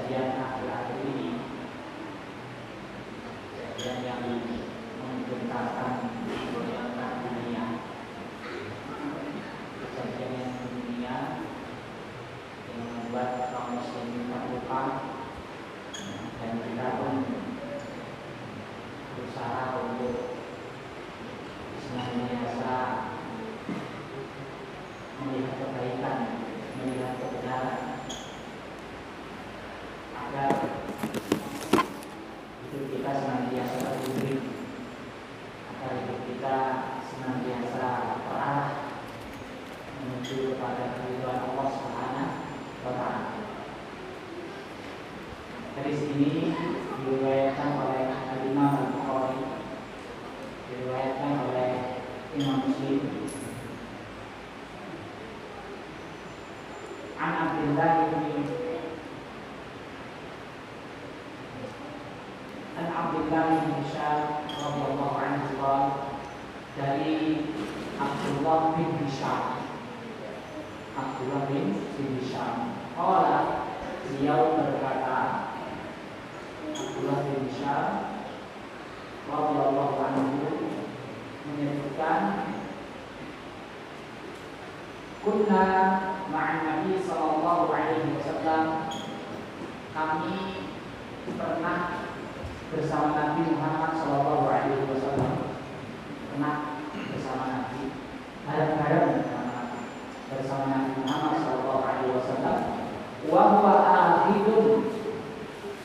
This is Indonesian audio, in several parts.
kejadian akhir-akhir ini, kejadian yang menggentarkan dunia, kejadian yang dunia yang membuat kaum muslimin terluka, dan kita pun berusaha untuk senantiasa melihat kebaikan, melihat kebenaran, agar hidup kita senantiasa terhubung, agar hidup kita senantiasa terarah menuju kepada keridhaan Allah Subhanahu wa Ta'ala. Hadis ini diriwayatkan oleh Imam Al-Bukhari, diriwayatkan oleh Imam Muslim. An Abdullah bin Hisham radhiyallahu anhu, dari Abdullah bin Hisham. Abdullah bin Hisham, qala, beliau berkata, Abdullah bin Hisham radhiyallahu anhu menyebutkan, kunna ma'an Nabi sallallahu alaihi wasallam, kami pernah bersama Nabi Muhammad sallallahu alaihi wasallam, pernah bersama Nabi, bareng-bareng bersama Nabi Muhammad sallallahu alaihi wasallam, wa huwa akhidun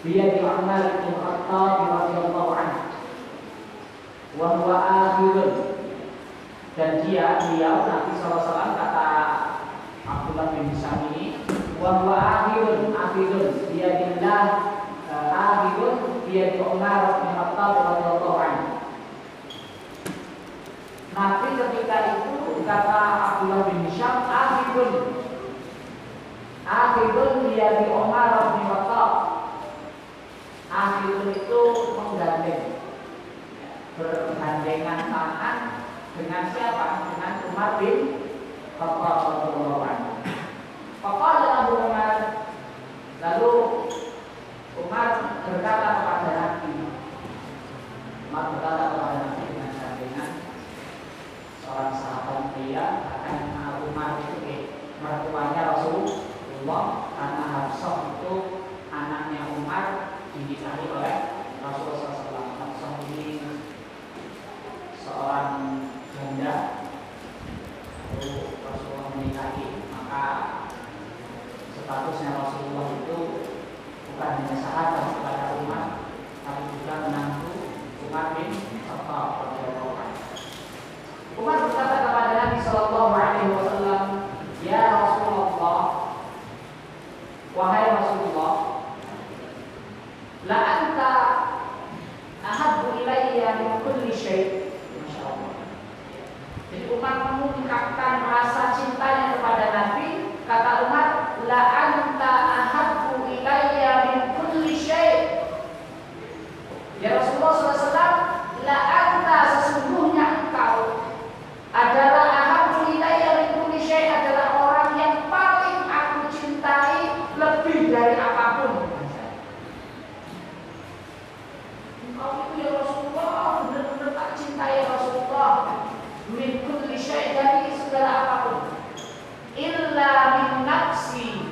bi yadi Umar bin Khattab radhiyallahu anhu, wa huwa akhidun, dan beliau Nabi sallallahu alaihi wasallam, kata Abdullah bin Hisham ini, wa huwa akhidun bi yadillah, akhidun bi yadi Umar bin Khattab radhiyallahu anhu. Nabi ketika itu, kata Abdullah bin Hisham, akhidun bi yadi Umar bin Khattab. Akhidun itu menggandeng, bergandengan tangan dengan siapa? Dengan Umar bin Khattab radhiyallahu anhu. Faqala Abu Umar, lalu Umar berkata kepada Nabi, dengan gandengan seorang sahabat dia, akan Umar itu mertuanya Rasulullah, karena Hafsah itu anaknya Umar dinikahi oleh Rasulullah SAW. Hafsah ini seorang janda, lalu Rasulullah menikahi, maka statusnya Rasulullah itu bukan hanya sahabat kepada Umar, tapi juga menantu Umar bin Khattab radhiyallahu anhu. Umar berkata kepada Nabi sallallahu alaihi wasallam, ya Rasulullah, wahai Rasulullah, la anta ahabbu ilayya min kulli syai'. Masyaallah. Jadi Umar mengungkapkan rasa cintanya kepada Nabi. Kata Umar, la anta ahabbu ilayya min kulli syai'. Ya Rasulullah SAW, la anta, sesungguhnya engkau adalah ahabbu ilayya min kulli syai', adalah orang yang paling aku cintai lebih dari apapun. Engkau itu ya Rasulullah, benar-benar tak cintai Rasulullah, min kulli syai', dari segala apapun, illa min nafsi,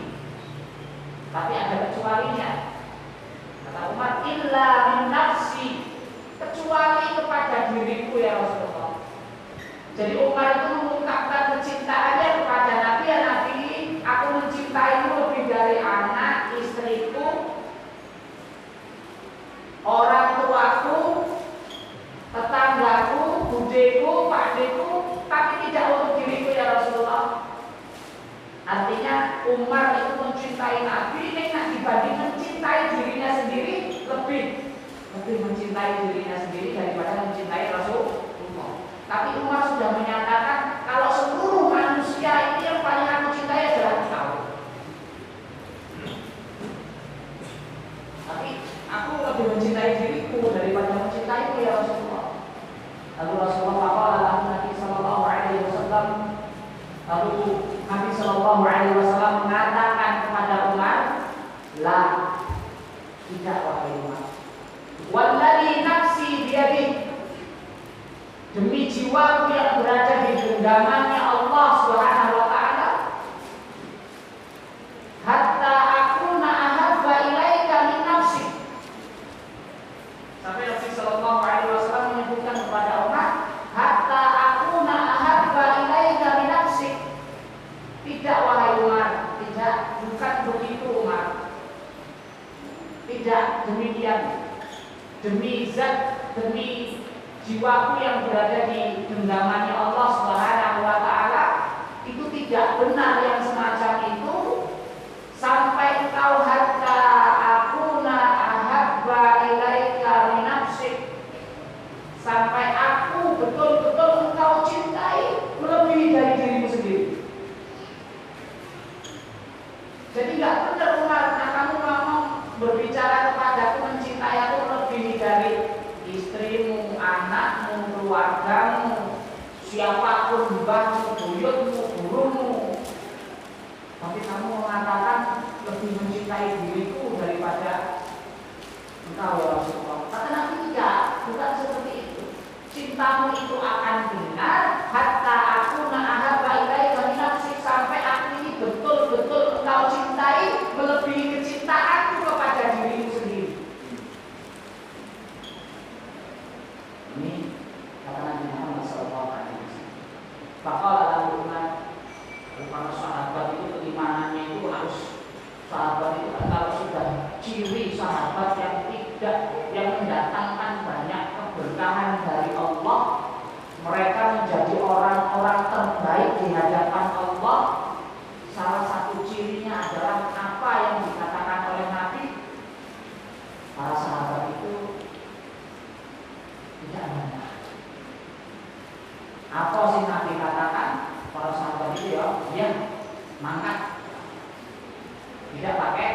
tapi ada kecualinya. Kata Umar, illa min nafsi, kecuali kepada diriku ya Rasulullah. Jadi Umar itu mengungkapkan kecintaannya kepada Nabi, ya Nabi, aku mencintaimu lebih dari anak, istriku, orang tuaku, tetanggaku, budeku, pakdeku, tapi tidak untuk diriku ya Rasulullah. Artinya Umar itu mencintai Nabi ini dibanding mencintai dirinya sendiri, lebih mencintai dirinya sendiri daripada mencintai Rasulullah. Tapi Umar sudah menyatakan, kalau seluruh manusia ini yang paling aku cintai adalah engkau. Tapi aku lebih mencintai diriku daripada mencintaimu ya Rasulullah. Lalu Rasulullah Nabi Sallallahu Alaihi Wasallam, lalu Nabi Sallallahu Alaihi Wasallam mengatakan kepada Umar, la Tidak, wahai Umar. Walladzi nafsi biyadihi, demi jiwaku yang berada di genggamannya Allah Subhanahu wa taala, hatta akuna ahabba ilaika min nafsi. Sampai Nabi sallallahu alaihi wasallam menyebutkan kepada Umar, hatta akuna ahabba ilaika min nafsi. Tidak, wahai Umar, tidak, bukan begitu Umar. Tidak demikian. Demi zat, demi jiwaku yang berada di genggamannya Allah Subhanahu wa taala, itu tidak benar yang semacam itu sampai engkau hatta akuna ahabba ilaika min nafsik, sampai aku betul-betul engkau cintai melebihi dari dirimu sendiri. Jadi nggak benar Umar, nah kamu mau berbicara kepadaku mencintai aku melebihi dari istrimu, anakmu, keluargamu, siapapun, mbahmu, buyutmu, gurumu. Tapi kamu mengatakan lebih mencintai diriku daripada engkau ya Rasulullah. Kata Nabi tidak, bukan seperti itu. Cintamu itu akan benar hatta aku ahabba ilaika min nafsik, sampai aku ini betul-betul engkau cintai melebihi kecintaanku kepada dirimu sendiri. Ini kata Nabi Muhammad SAW. Faqala lahu Umar, para sahabat itu keimanannya itu harus, sahabat itu kalau sudah ciri sahabat yang tidak, yang mendatangkan banyak keberkahan dari Allah, mereka menjadi orang-orang terbaik di hadapan Allah. Salah satu cirinya adalah apa yang dikatakan oleh Nabi, para sahabat itu tidak banyak. Apa sih Nabi katakan? Para sahabat itu ya mangkat, tidak pakai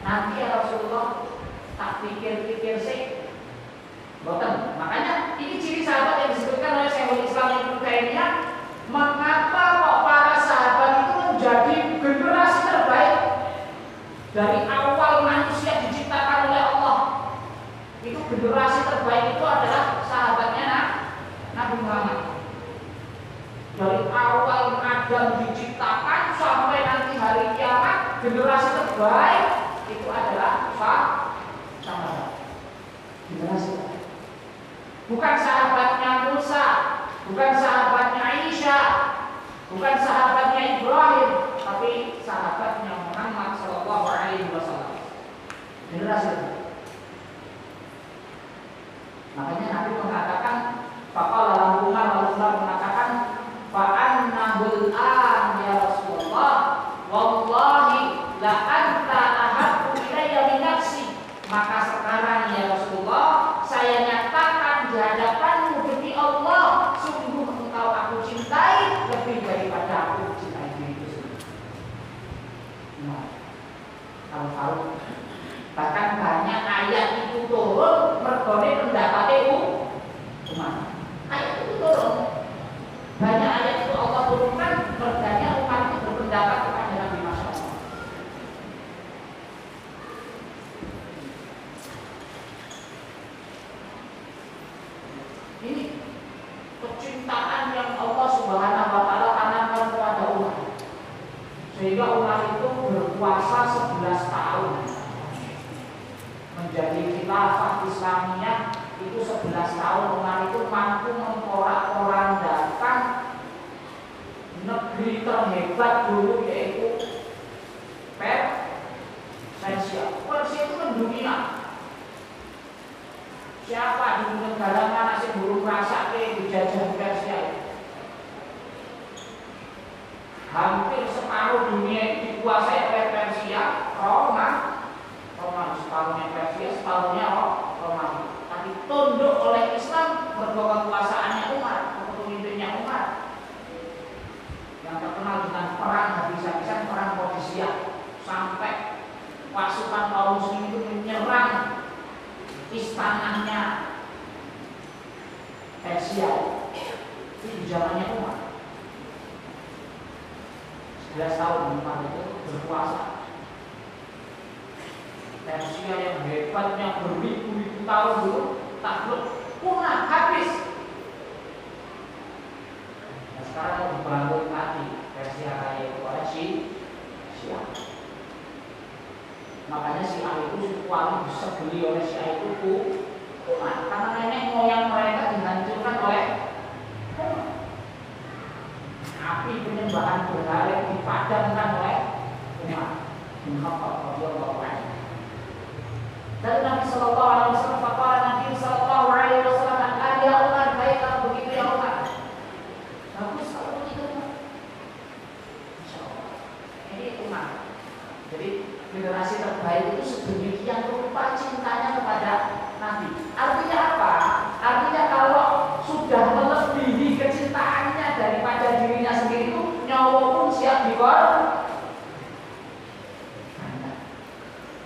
nanti ya Rasulullah, tak pikir-pikir sih. Boten. Makanya ini ciri sahabat yang disebutkan oleh Syekhul Islam Ibnu Taimiyah. Mengapa kok para sahabat itu menjadi generasi terbaik dari awal manusia diciptakan oleh Allah? Itu generasi terbaik itu adalah sahabatnya Nabi Muhammad. Dari awal Adam diciptakan sampai nanti hari kiamat, generasi terbaik itu adalah sahabat. Generasi terbaik. Bukan sahabatnya Musa, bukan sahabatnya Aisyah, bukan sahabatnya Ibrahim, tapi sahabatnya Muhammad sallallahu alaihi wasallam. Generasi terbaik. Makanya Nabi mengatakan, faqala lahu Umar, lalu Umar mengatakan, fa'annahul an ya Rasulullah, wallahi la anta ahabbu ilayya min nafsi. Maka sekarang ya Rasulullah, saya nyatakan di hadapanmu demi Allah, sungguh engkau aku cintai lebih daripada aku cintai diriku sendiri. Nah, kalau bahkan banyak ayat itu turun mergone pendapatnya umat. Ayat itu turun. Banyak ayat itu Allah turunkan merganya umat itu berpendapat kepada Nabi Muhammad. Ini kecintaan yang Allah Subhanahu wa taala tanamkan kepada umat. Sehingga umat itu berpuasa 11 tahun. Menjadi khilafah Islamiyah itu 11 tahun. Umat itu mampu memporak-porandakan negeri terhebat dulu, yaitu Persia. Persia itu mendunia. Siapa di negara mana sih belum merasa dijajah Persia? Hampir separuh dunia itu dikuasai oleh Persia, Roma, separuhnya Persia, separuhnya Roma. Tapi tunduk oleh Islam berbagai kekuasaannya Umar, kepemimpinnya Umar, yang terkenal dengan perang habis-habisan, perang Qadisiyah, sampai pasukan kaum muslim itu menyerang istananya Persia. Itu di zamannya Umar. 11 tahun Umar itu berkuasa. Persia yang hebat hebatnya beribu-ribu tahun dulu takluk punah habis. Nah, sekarang dibangun lagi versi raya itu oleh Syiah. Makanya Syiah itu paling disegeli oleh Syiah itu punah karena nenek moyang mereka dihancurkan oleh api penyembahan berhala yang dipadamkan oleh umat. Dari Nabi Sallallahu Alaihi Wasallam, fakala Nabi Sallallahu Alaihi Wasallam, ya Umar, baik kalau begitu ya Umar. Bagus kalau begitu. Ini Umar. Jadi generasi terbaik itu sedemikian rupa cintanya kepada Nabi. Artinya apa? Artinya kalau sudah melebihi kecintaannya daripada dirinya sendiri itu nyawa pun siap dikorban.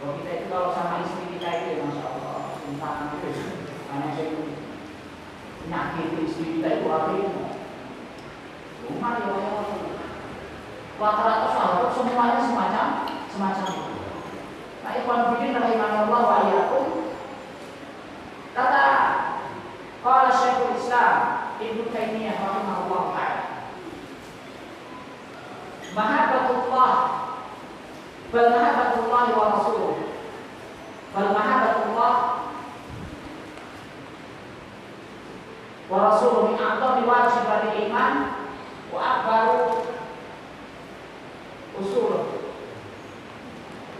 Kalau kita itu kalau sama istri kita itu ya Masya Allah cintaan itu hanya saya nyakiti istri kita itu artinya rumah ya rata-rata sahabat semuanya semacam itu. Nah ikhwan fillah rahimahullah wa iyyakum, kata qala Syekhul Islam Ibnu Taimiyah rahimahullah ta'ala, mahabbatullah bal mahabbatullah wa rasuluh bal mahabbatullah wa rasuluh min a'dhami wajibatil iman wa akbaru usul.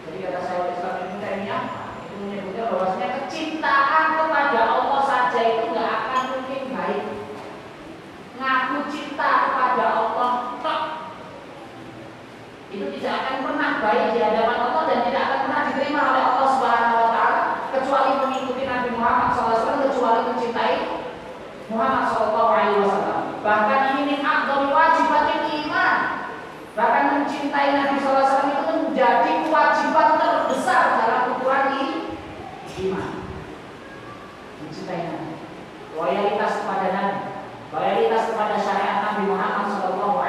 Jadi kata saya Islam Ibnu Taimiyah itu menyebutkan bahwasanya kecintaan kepada Allah saja itu nggak akan mungkin baik. Ngaku cinta kepada Allah tok itu tidak akan pernah baik di hadapan Allah dan tidak akan pernah diterima oleh Allah Subhanahu wa taala kecuali mengikuti Nabi Muhammad SAW, kecuali mencintai Muhammad SAW. Bahkan ini min a'dhami wajibatil iman. Bahkan mencintai Nabi SAW itu menjadi kewajiban terbesar dalam ukuran iman. Mencintai Nabi, loyalitas kepada Nabi, loyalitas kepada syariat Nabi Muhammad SAW.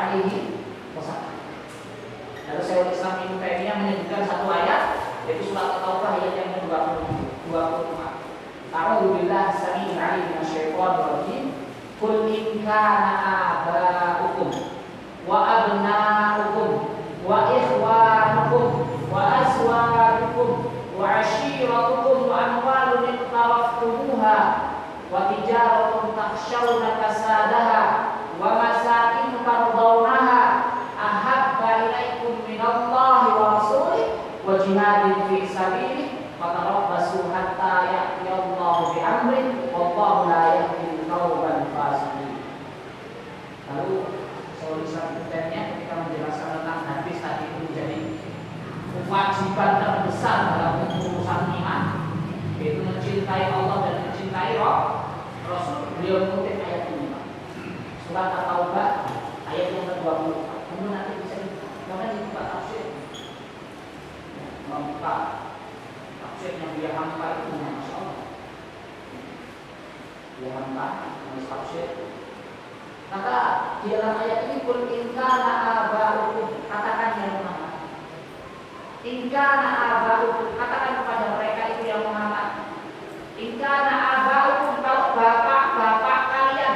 Lalu Syekhul Islam Ibnu Taimiyah menyebutkan satu ayat, yaitu surat At-Taubah ayat yang ke-24. A'udzu billahi as-sami'il 'alim minasyaitonir rajim. Qul in kana aba'ukum wa abna'ukum wa ikhwanukum wa azwajukum wa 'ashiratukum wa amwalun iqtaraftumuha wa tijaratun takhshawna kasadaha wa masakin tardawnaha ahabba ilaikum minallahi wa rasulih wa jihadin fi sabilih fatarabbasu hatta ya'tiyallahu bi amrih wallahu la yahdil qaumal fasiqin. Lalu Syekhul Islam ketika menjelaskan tentang hadis tadi itu menjadi kewajiban terbesar dalam urusan iman, yaitu mencintai Allah dan mencintai Rasul. Beliau mengutip ayat ini, surat At-Taubah ayat yang ke-24. Kemudian nanti bisa dibuka tafsir, membuka tafsir yang dia hampa itu, Masya Allah. Dia hampa menulis tafsir. Maka di dalam ayat ini qul in kana aba'ukum, katakan ya Muhammad. In kana aba'ukum, katakan kepada mereka itu ya Muhammad. In kana aba'ukum, kalau bapak-bapak kalian,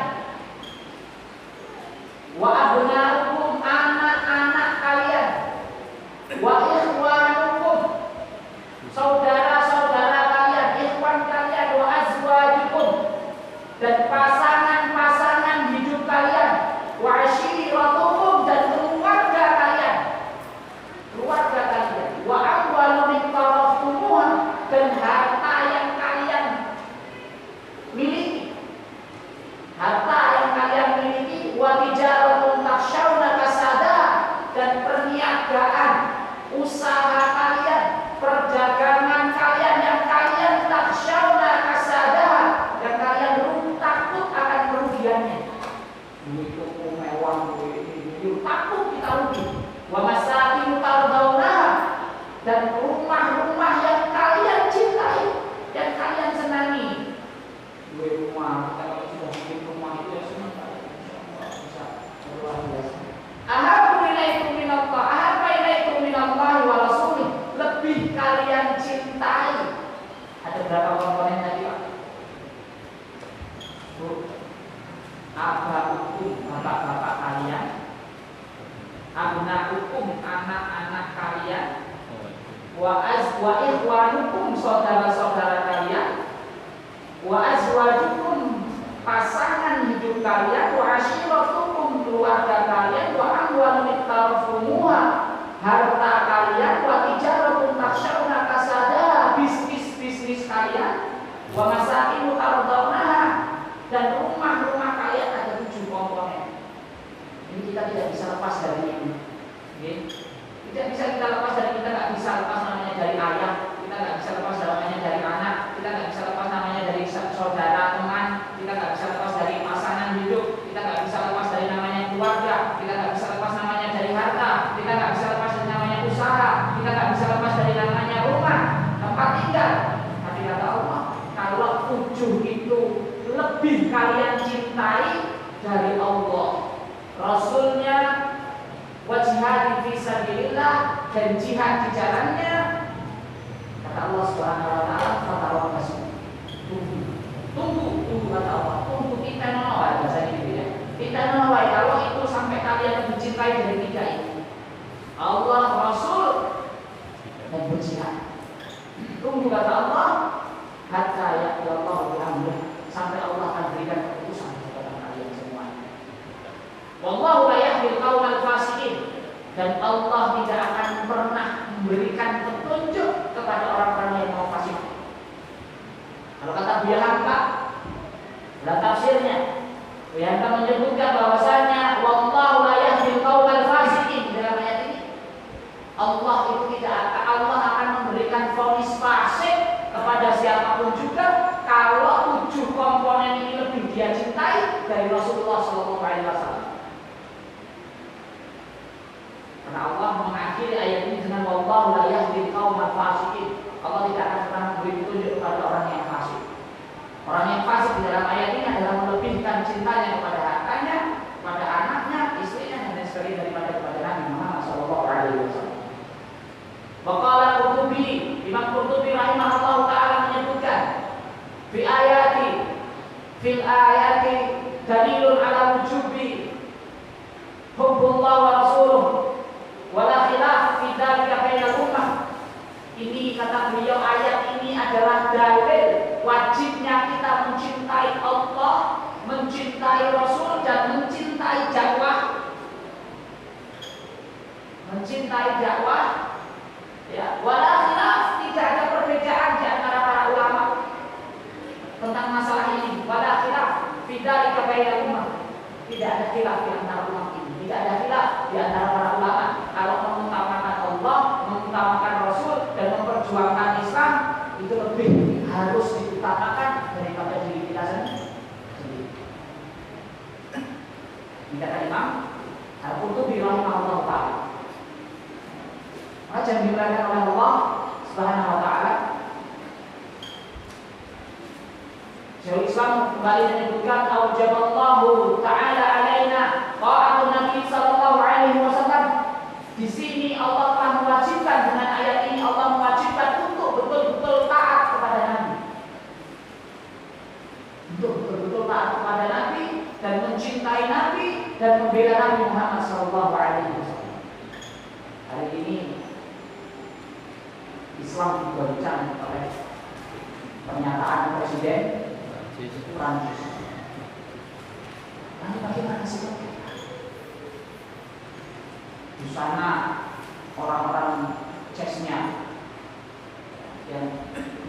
wa abna'ukum, anak-anak kalian, wa ikhwanukum, saudara-saudara kalian, ikhwan kalian, wa azwajukum, dan pasangan-pasangan hidup kalian, wa ashiratukum, dan keluarga kalian, wa amwalun iqtaraftumuha, kalian, wa ashiratukum keluarga kalian, wa amwalun iqtarafumuha harta kalian, wa tijaratun takhshawna kasadaha bisnis kalian, wa masakinu tardawnaha dan rumah-rumah kalian. Ada 7 komponen. Ini kita tidak bisa lepas dari ini. Okay? Tidak bisa kita lepas dari, kita nggak bisa lepas namanya dari ayah, kita nggak bisa lepas namanya dari anak, kita nggak bisa lepas namanya dari saudara, teman, kita nggak bisa lepas dari pasangan hidup, kita nggak bisa lepas dari namanya keluarga, kita nggak bisa lepas namanya dari harta, kita nggak bisa lepas dari namanya usaha, kita nggak bisa lepas dari namanya rumah, tempat tinggal. Tapi kata Allah, kalau 7 itu lebih kalian cintai dari Allah, Rasulnya, wa jihad fi sabilillah dan jihad di jalannya, kata Allah Subhanahu wa taala, fatawakkasu. Tunggu kata Allah, tunggu kita menolak bahasa ini ya. Kita menolak kalau itu sampai kalian mencintai dari 3 ini. Allah, Rasul dan berjihad. Tunggu kata Allah, hatta ya'ti Allah bi amrih, sampai Allah akan berikan keputusan kepada kalian semua. Wallahu la yahdil qaumal fasiqin, dan Allah tidak akan pernah memberikan petunjuk kepada orang-orang yang mau fasik. Kalau kata Buya Hamka dalam tafsirnya, Buya Hamka menyebutkan bahwasanya wallahu la yahdil qaumal fasiqin, dalam ayat ini Allah itu Allah akan memberikan vonis fasik kepada siapapun juga kalau 7 komponen ini lebih dia cintai dari Rasulullah SAW. Karena Allah mengakhiri ayat ini dengan wallahu la yahdil qaumal fasiqin. Allah tidak akan pernah memberi petunjuk kepada orang yang fasik. Orang yang fasik di dalam ayat ini adalah melebihkan cintanya kepada hartanya, kepada anaknya, istrinya, dan lain sebagainya daripada kepada Nabi Muhammad SAW. Waqala Qurtubi, Imam Qurtubi rahimahullah taala menyebutkan, fil ayati dalilun ala wujubi hubbullah wa rasuluh wala khilaf fi dzalika bainal ummah. Ini kata beliau, ayat ini adalah dalil wajibnya kita mencintai Allah, mencintai Rasul dan mencintai dakwah. Mencintai dakwah, ya, wala khilaf, tidak ada perbedaan di antara para ulama tentang masalah ini. Wala khilaf fi dzalika bainal ummah. Tidak ada khilaf di antara umat ini. Tidak ada khilaf di antara para ulama kalau mengutamakan Allah, mengutamakan Rasul dan memperjuangkan Islam itu lebih harus diutamakan daripada diri kita sendiri. Ini kata Imam Al-Qurtubi rahimahullah taala. Maka yang dimuliakan oleh Allah Subhanahu wa taala, Syekhul Islam kembali menyebutkan aujaballahu taala alaina ta'atun Nabi sallallahu alaihi wasallam. Di sini Allah telah mewajibkan, dengan ayat ini Allah mewajibkan untuk betul-betul taat kepada Nabi. Untuk betul-betul taat kepada Nabi dan mencintai Nabi dan membela Nabi Muhammad sallallahu alaihi wasallam. Hari ini Islam digoncang oleh pernyataan Presiden Prancis. Nanti bagaimana sikap kita? Di sana orang-orang Chechnya yang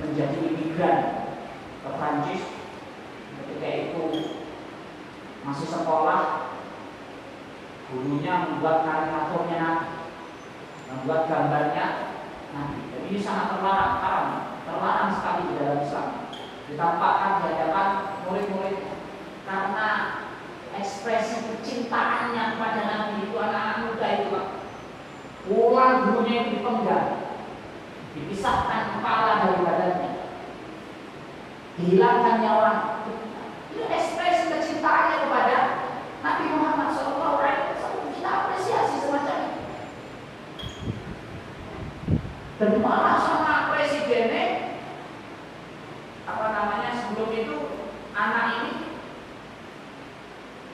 menjadi imigran ke Prancis ketika itu masih sekolah, gurunya membuat karikaturnya, membuat gambarnya Nabi. Jadi ini sangat terlarang sekali di dalam Islam. Ditampakkan di hadapan murid-murid karena ekspresi kecintaannya kepada Nabi itu, anak-anak muda itu Pak. Pulang gurunya itu dipenggal, dipisahkan kepala dari badannya, dihilangkan nyawa. Itu ekspresi kecintaannya kepada Nabi Muhammad SAW. Kita apresiasi semacam itu. Dan malah sama presidennya sebelum itu anak ini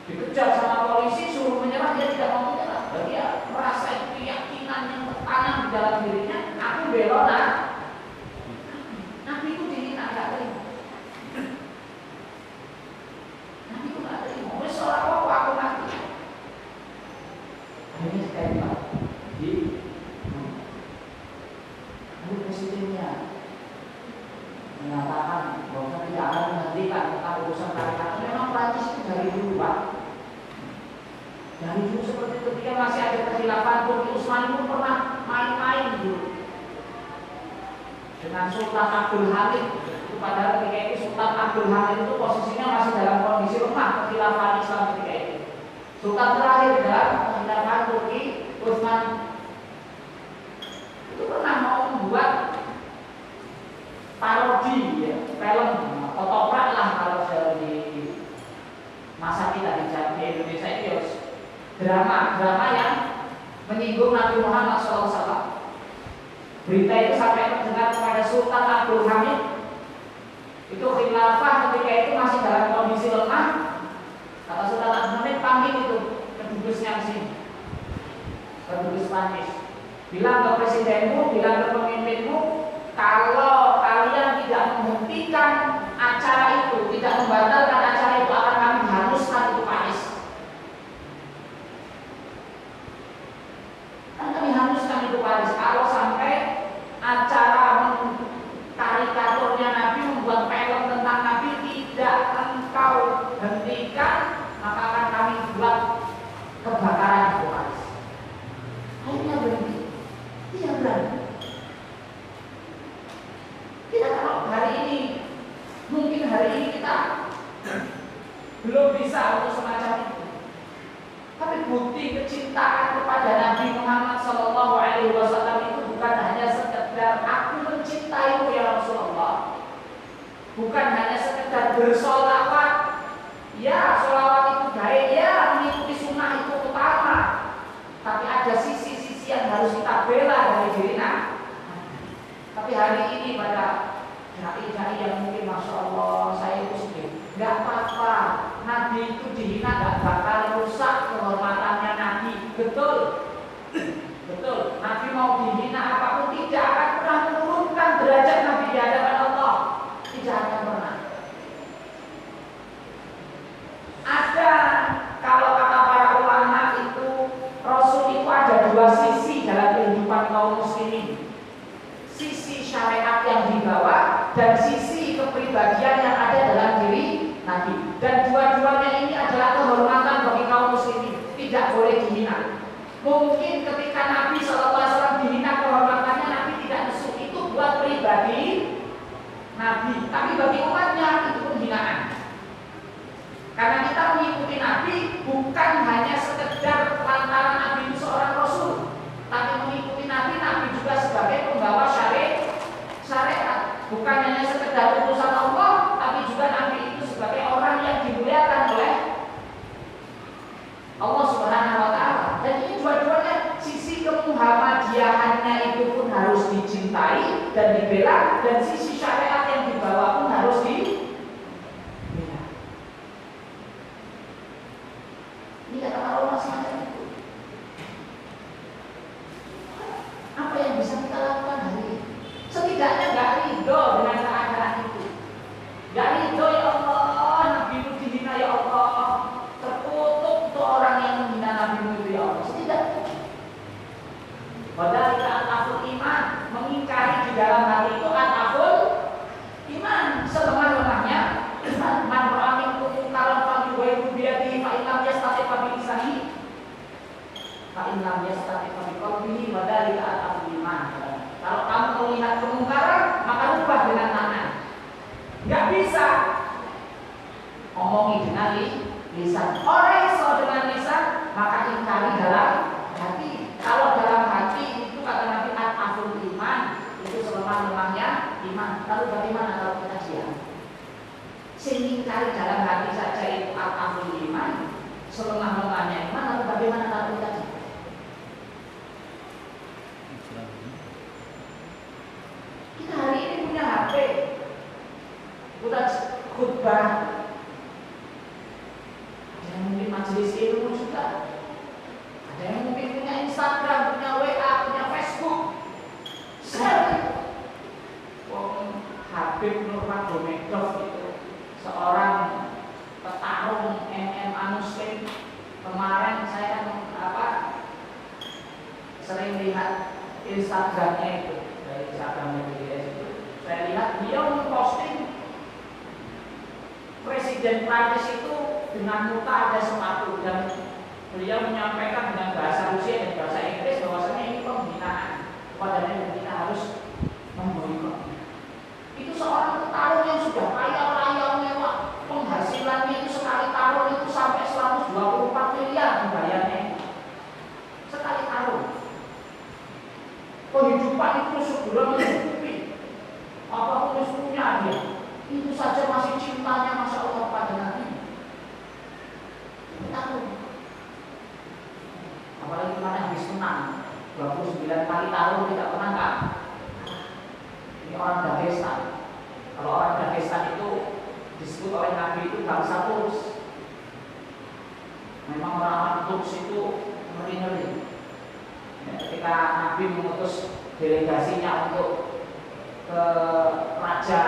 dikejar sama polisi, suruh menyerah, dia tidak mau menyerah. Dia merasa itu keyakinan yang tertanam di dalam dirinya, aku bela Nabi itu dihina, nggak terima. Nabi itu nggak terima. Dari dulu seperti itu, ketika masih ada kekhilafan Turki Utsmani pun pernah main-main dulu dengan Sultan Abdul Hamid. Itu padahal ketika itu Sultan Abdul Hamid itu posisinya masih dalam kondisi lemah kekhilafan Islam ketika itu. Sultan terakhir dalam kekhilafan Turki Utsmani itu pernah mau membuat parodi ya, film otoprak lah kalau di masa kita di Indonesia itu ya, drama yang menyinggung Nabi Muhammad SAW. Berita itu sampai terdengar kepada Sultan Abdul Hamid. Itu khilafah ketika itu masih dalam kondisi lemah. Kata Sultan Abdul Hamid, panggil itu kedubesnya ke sini, kedubes Prancis. Bilang ke presidenmu, bilang ke pemimpinmu, kalau kalian tidak menghentikan acara itu, tidak membatalkan acara itu, akan kami hanguskan itu Paris. Kami hanguskan itu Paris. Kalau sampai acara karikaturnya Nabi, membuat film tentang Nabi tidak engkau hentikan, maka akan kami buat kebakaran itu Paris. Akhirnya berhenti. Iya berani. Kita kalau hari ini, mungkin hari ini kita belum bisa untuk semacam itu. Tapi bukti kecintaan kepada Nabi Muhammad SAW itu bukan hanya sekedar aku mencintaimu ya Rasulullah, bukan hanya sekedar bersolawat. Ya, solawat itu baik, ya mengikuti sunnah itu utama. Tapi ada sisi-sisi yang harus kita bela dari diri Nabi. Tapi hari ini pada dai-dai yang mungkin Masya Allah saya itu sedih, nggak apa-apa, Nabi itu dihina nggak bakal rusak kehormatannya Nabi. Betul, betul. Nabi mau dihina apapun tidak akan pernah menurunkan derajat Nabi di hadapan Allah. Tidak akan pernah. Ada, kalau kata para ulama itu, Rasul itu ada dua sisi dalam kehidupan kaum muslimin. Sisi syariat yang dibawa dan sisi kepribadian yang ada dalam diri Nabi. Dan dua-duanya ini adalah kehormatan bagi kaum muslimin, tidak boleh dihina. Mungkin ketika Nabi SAW dihina kehormatannya, Nabi tidak nesu, itu buat pribadi Nabi. Tapi bagi umatnya itu penghinaan. Karena kita mengikuti Nabi bukan hanya sekedar lantaran Nabi itu seorang Rasul, tapi mengikuti Nabi, Nabi juga sebagai pembawa syariat. Bukan hanya sekedar utusan Allah, tapi juga Nabi itu sebagai orang yang dimuliakan oleh Allah Subhanahu wa Ta'ala. Dan ini dua-duanya, sisi kemuhammadiyahannya itu pun harus dicintai dan dibela, dan sisi syariat yang dibawa pun harus dibela. Ini kata Allah semacam itu. Apa yang bisa kita lakukan hari ini? Setidaknya gak ridho dengan keadaan itu. Gak ridho, ya Allah, Nabi itu dihina, ya Allah. Terkutuk untuk orang yang menghina Nabi itu, ya Allah. Setidaknya. Padahal kita ataful iman, mengingkari di dalam hati itu ataful iman. Selemah-lemahnya iman. Man ra'amin kumungkaran fa'liwaibu biyadihi fa'ilam yastati fa'bilisani fa'ilam yastati fa'biqalbihi wadhalika ataful iman. Kalau kamu melihat kemungkaran, maka rubah dengan tangan. Nggak bisa omongi dengan lisan. Orang iso dengan lisan, maka ingkari dalam hati. Kalau dalam hati itu kata Nabi ataful iman, itu selemah-lemahnya iman. Lalu bagaimana kalau kita diam? Ingkari dalam hati saja itu ataful iman, selemah-lemahnya iman. Lalu bagaimana kalau kita diam? Kita hari ini punya HP, udah khutbah, ada yang mungkin majelis ilmu juga, ada yang mungkin punya Instagram, punya WA, punya Facebook, share. Habib Nurmagomedov itu seorang petarung MMA Muslim. Kemarin saya sering lihat Instagramnya itu. Dari Instagramnya BDS itu saya lihat dia memposting Presiden Prancis itu dengan muka ada sepatu, dan beliau menyampaikan dengan bahasa Rusia dan bahasa Inggris bahwasanya ini penghinaan kepada Nabi dan kita harus memboikot. Itu seorang petarung yang sudah kaya raya mewah, penghasilannya itu sekali tarung itu sampai 124 miliar dibayarnya sekali tarung. Kehidupan itu segera mencukupi apapun yang punya dia. Itu saja masih cintanya Masya Allah pada Nabi. Tarung. Apalagi mana habis menang 29 kali tarung tidak pernah kan? Ini orang Dagestan. Kalau orang Dagestan itu disebut oleh Nabi itu bangsa Turks. Memang orang-orang Turks itu ngeri-ngeri. Ketika Nabi mengutus delegasinya untuk ke Raja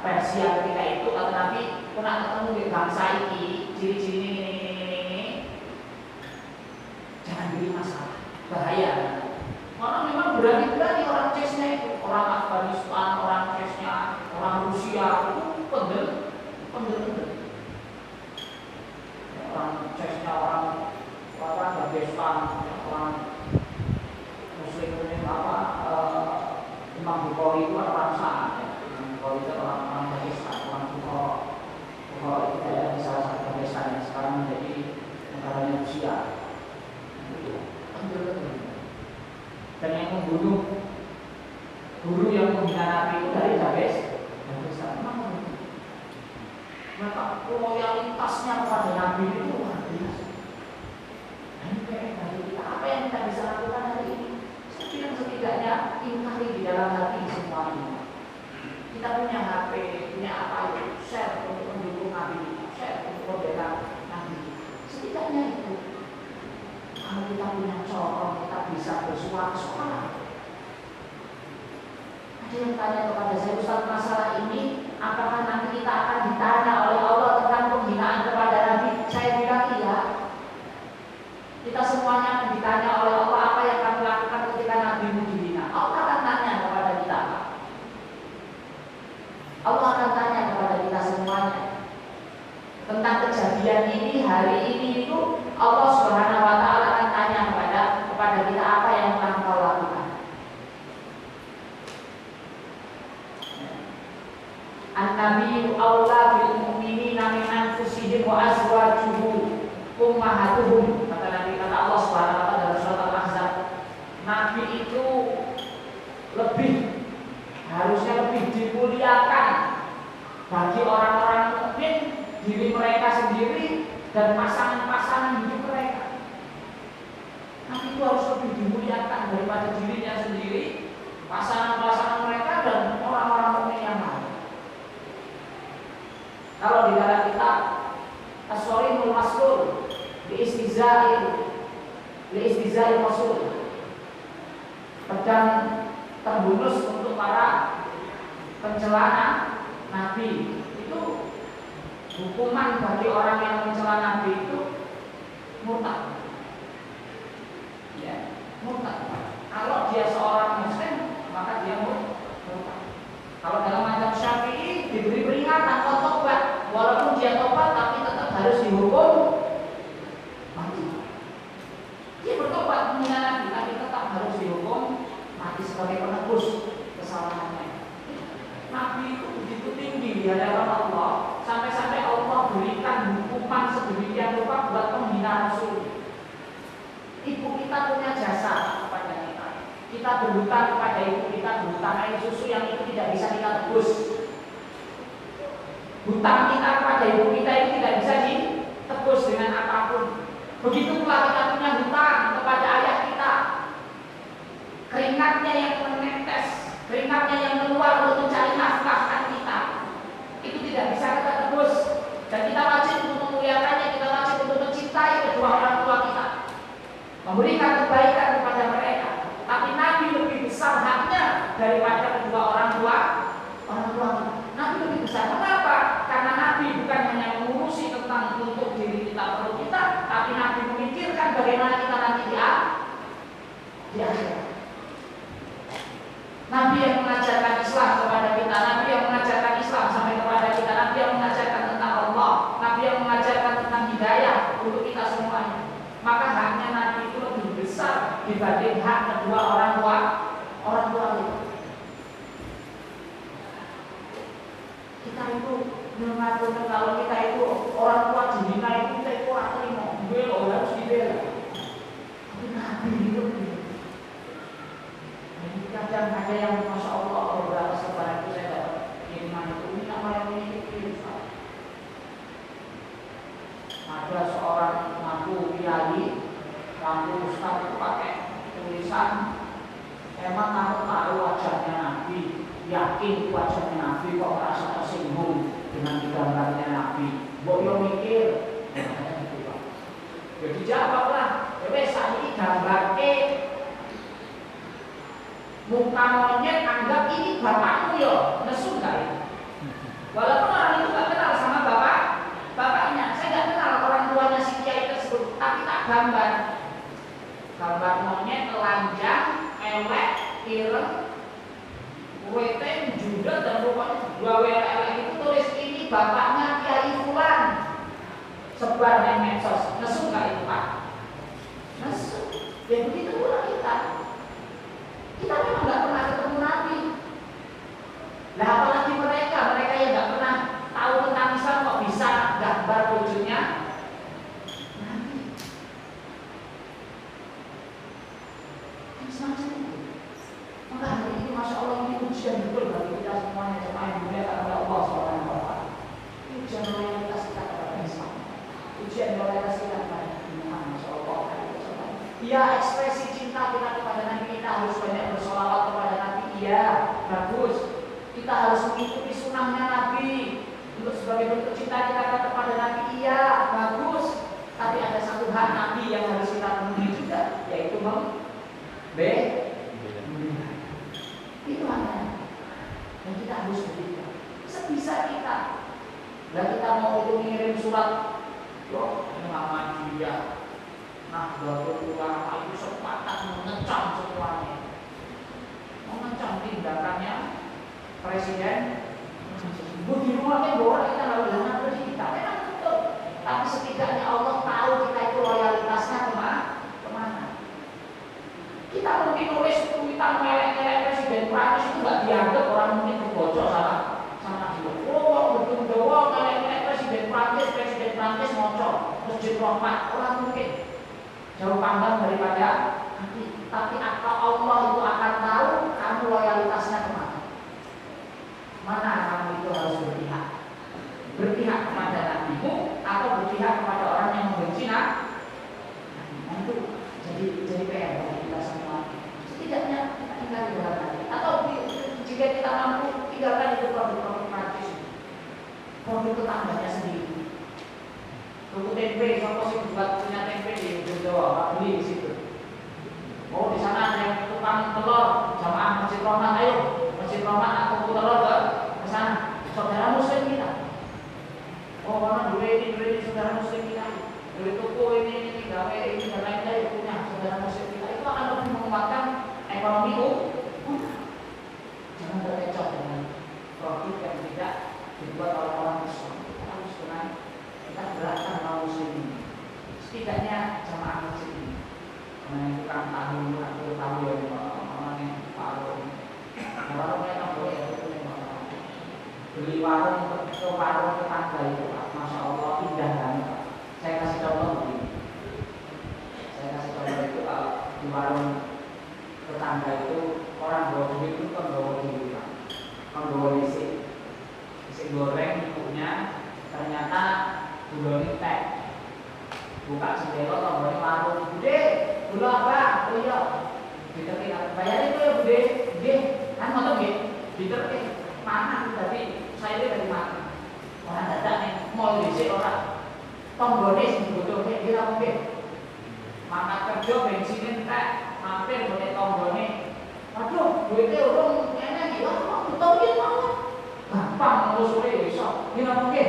Persia ketika itu, kata Nabi, pernah ketemu di bangsa ini, ciri-ciri ini, jangan bikin masalah, bahaya. Orang memang berani-berani orang Chechnya itu, orang Afghanistan, orang Chechnya, orang Rusia itu pendel. Orang Chechnya, orang Dagestan, orang Muslim ini Imam Bukhari itu orang sana, Imam Bukhari itu orang Dagestan, orang Bukhari itu ada di salah satu Dagestan yang sekarang menjadi negaranya Rusia. Dan yang membunuh guru yang menghina Nabi itu dari Dagestan. Maka loyalitasnya kepada Nabi itu luar biasa. Apa yang kita bisa lakukan hari ini? Setidaknya ingkari di dalam hati semua ini. Kita punya HP, punya apa itu, share untuk mendukung Nabi, share untuk membela Nabi. Setidaknya itu. Kalau kita punya corong, kita bisa bersuara soal. Ada yang tanya kepada saya, Ustaz, masalah ini apakah nanti kita akan ditanya oleh Allah tentang penghinaan kepada Nabi? Saya bilang iya. Kita semuanya akan ditanya oleh Allah apa yang kami lakukan ketika Nabi dihina. Allah akan tanya kepada kita. Allah akan tanya kepada kita semuanya tentang kejadian ini, hari ini itu Allah Subhanahu wa Ta'ala akan tanya kepada kita apa yang telah kau lakukan. An-Nabiyyu awla bil mu'minina min anfusihim wa azwajuhu ummahatuhum. Kata Nabi, kata Allah Subhanahu wa Ta'ala dalam surat Al-Ahzab, Nabi itu harusnya lebih dimuliakan bagi orang-orang mukmin, diri mereka sendiri dan pasangan-pasangan hidup mereka. Nabi itu harus lebih dimuliakan daripada dirinya sendiri, pasangan-pasangan mereka dan orang-orang mukmin yang lain. Kalau di dalam kitab As-Sarimul Maslul li istizai Rasul, pedang terbunus untuk para pencela Nabi, itu hukuman bagi orang yang mencela Nabi itu murtad. Ya, murtad. Kalau dia seorang Muslim, maka dia murtad. Kalau dalam mazhab Syafi'i diberi peringatan kalau tobat, walaupun dia tobat tapi tetap harus dihukum mati. Dia bertobat menghina Nabi tapi tetap harus dihukum mati sebagai penebus kesalahannya. Nabi itu begitu tinggi di hadapan Allah, sampai-sampai Allah berikan hukuman sedemikian rupa buat penghina Rasul. Ibu kita punya jasa kepada kita. Kita berhutang kepada ibu kita, berhutang air susu yang itu tidak bisa kita tebus. Hutang kita kepada ibu kita itu tidak bisa ditebus dengan apapun. Begitu pula kita punya hutang kepada ayah kita. Keringatnya yang menetes, keringatnya yang keluar untuk mencari nafkah kita, itu tidak bisa kita tebus. Dan kita wajib untuk memuliakannya, kita wajib untuk mencintai kedua orang tua kita, memberikan kebaikan kepada mereka. Tapi Nabi lebih besar haknya daripada kedua orang tua kita. Nabi lebih besar. Kenapa? Karena Nabi bukan hanya mengurusi tentang untuk diri kita, perlu kita, tapi Nabi memikirkan bagaimana kita nanti di akhirat. Nabi yang mengajarkan Islam kepada kita, Nabi yang mengajarkan Islam sampai kepada kita, Nabi yang mengajarkan tentang Allah, Nabi yang mengajarkan tentang hidayah untuk kita semuanya. Maka Kita itu mengatur kalau kita itu orang tua dihina itu kita itu orang terima, bela harus dibela. Tapi Nabi itu, kadang ada yang masya Allah beberapa sebarang itu saya dapat kiriman itu ini nama yang ini ada seorang ngaku kiai, ngaku ustaz itu pakai tulisan, emang kamu tahu wajahnya Nabi, yakin wajahnya Nabi kok merasa tersinggung dengan gambarnya Nabi, boyo mikir, jadi jawablah, saat ini gambarnya muka monyet anggap ini bapakmu ya, nesu nggak ya? Walaupun orang itu nggak kenal sama bapaknya, saya nggak kenal orang tuanya si kiai tersebut, tapi tak gambar monyet telanjang, elek, ireng, weteng, judul dan pokoknya dua elek itu tulis ini bapaknya Kiai Fulan, sebar di medsos, nesu nggak itu Pak? Nesu, ya begitu pula kita. Kita memang nggak pernah ketemu Nabi. Nah apalagi mereka yang nggak pernah tahu tentang Islam kok bisa gambar wujudnya Nabi. Semacam itu. Maka hari ini masya Allah ini ujian betul bagi kita semuanya jemaah yang dimuliakan oleh Allah Subhanahu wa Ta'ala. Ujian loyalitas kita kepada Islam. Ujian loyalitas kita kepada Muhammad masya Allah. Ya ekspresi cinta kita kepada Nabi, kita harus banyak bersolawat kepada Nabi. Iya, bagus. Kita harus mengikuti sunnahnya Nabi untuk sebagai bentuk cinta kita kepada Nabi. Iya, bagus. Tapi ada satu hak Nabi yang harus kita penuhi juga, yaitu itu hanya yang kita harus berikan sebisa kita. Lah kita mau itu ngirim surat, yo ini nama dia. Nah, baru ulama itu sepakat mengecam semuanya, mengecam tindakannya presiden. Di rumahnya bahwa kita nggak boleh ngatur kita, memang betul. Tapi setidaknya Allah tahu kita itu loyalitasnya kemana. Kita mungkin nulis tweetan melek-melek presiden Prancis itu nggak dianggap orang mungkin berbocor sama dia. Oh, betul melek-melek presiden Prancis ngocor masjid Rahmat, orang mungkin jauh panggang daripada tapi Allah itu akan tahu kamu loyalitasnya kemana. Mana kamu itu harus berpihak kepada Nabi-Mu atau berpihak kepada orang yang membenci Nabi. Nah itu jadi PR bagi kita semua. Setidaknya kita tinggal di dalam hati. Atau jika kita mampu tinggalkan itu produk-produk Prancis, produk tetangganya sendiri. Tunggu tempe, contoh sih buat punya tempe di Jawa, beli di situ. Oh di sana ada yang tukang telur, jamaah Masjid Rahmat, ayo Masjid Rahmat aku telur ke sana. Saudara Muslim kita. Oh mana dulu ini saudara Muslim kita. Dulu toko ini gawe ini dan lain-lain punya saudara Muslim kita. Itu akan lebih menguatkan ekonomi. Jangan terkecoh dengan produk yang tidak dibuat oleh orang Islam. Kita harus dengan kita beratkan kaum muslimin. Setidaknya jamaah masjid ini. Karena itu kan tahu yang namanya warung. Warung mereka boleh beli warung ke warung tetangga itu, masya Allah indah banget. Saya kasih contoh begini. Itu kalau di warung tetangga itu orang bawa duit itu kan bawa duit, kan bawa isi goreng ibunya ternyata gulungnya teh. Buka jendela tombol warung, bude, gula apa? Oh iya, ditekin, bayarin tuh ya bude, kan mau tuh ditekin, mana? Tapi saya itu dari mana? Orang dadak nih, mau diisi orang, tombolnya sebetulnya dia mungkin, maka kerja bensinin teh, mampir boleh tombolnya, waduh, duitnya orang enak gitu, mau ditolongin mau, gampang ngusulnya besok, dia mungkin,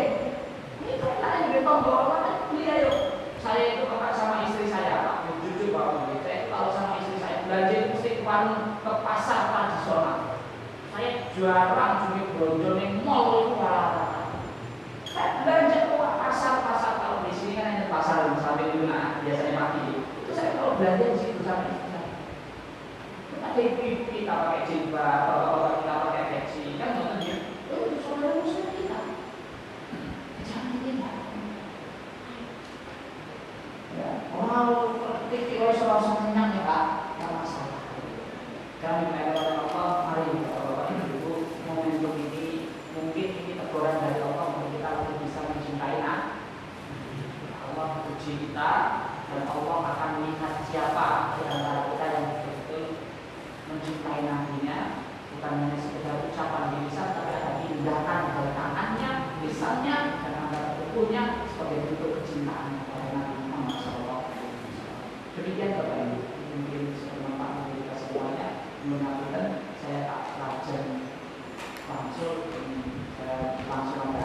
ini kan yang tombol apa? Beli ayo. Saya itu kakak sama istri saya, Pak, jujur Pak, saya kalau sama istri saya belanja mesti ke warung, ke pasar tradisional. Saya jarang cuma belanja di mall itu saya belanja ke pasar kalau di sini kan ada pasar sampai di mana biasanya pagi. Itu saya kalau belanja di situ sama istri saya. Ada ibu kita pakai jilbab, bapak kita pakai peci, kan nonton ya. Itu saudara muslim kita. uji kita, dan Allah akan melihat siapa di antara kita yang betul-betul mencintai nabinya, bukan hanya sekedar ucapan di lisan, tapi ada tindakan dari tangannya, lisannya, dan antara tubuhnya sebagai bentuk kecintaan kepada Nabi Muhammad SAW. Demikian Bapak Ibu, mungkin bermanfaat bagi kita semuanya. Mengenai saya tak pelajar langsung, saya langsung